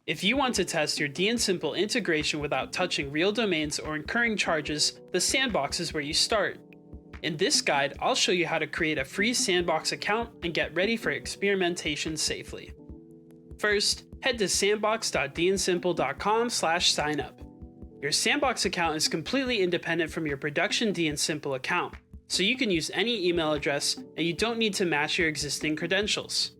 If you want to test your DNSimple integration without touching real domains or incurring charges, the Sandbox is where you start. In this guide, I'll show you how to create a free Sandbox account and get ready for experimentation safely. First, head to sandbox.dnsimple.com/signup. Your Sandbox account is completely independent from your production DNSimple account, so you can use any email address and you don't need to match your existing credentials.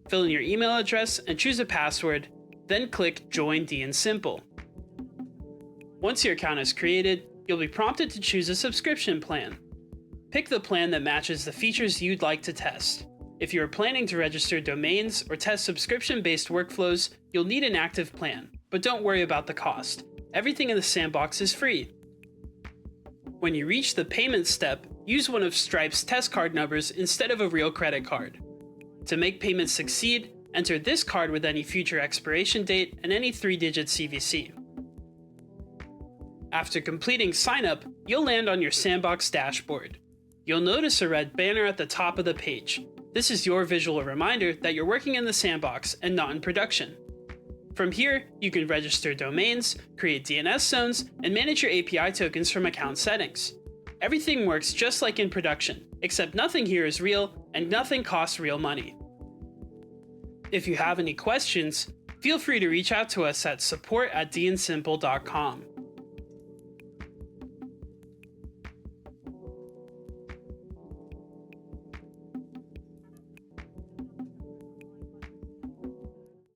Fill in your email address and choose a password, then click Join DNSimple. Once your account is created, you'll be prompted to choose a subscription plan. Pick the plan that matches the features you'd like to test. If you are planning to register domains or test subscription-based workflows, you'll need an active plan, but don't worry about the cost. Everything in the Sandbox is free. When you reach the payment step, use one of Stripe's test card numbers instead of a real credit card. To make payments succeed, enter this card with any future expiration date and any 3-digit CVC. After completing signup, you'll land on your Sandbox dashboard. You'll notice a red banner at the top of the page. This is your visual reminder that you're working in the Sandbox and not in production. From here, you can register domains, create DNS zones, and manage your API tokens from account settings. Everything works just like in production, except nothing here is real and nothing costs real money. If you have any questions, feel free to reach out to us at support@dnsimple.com.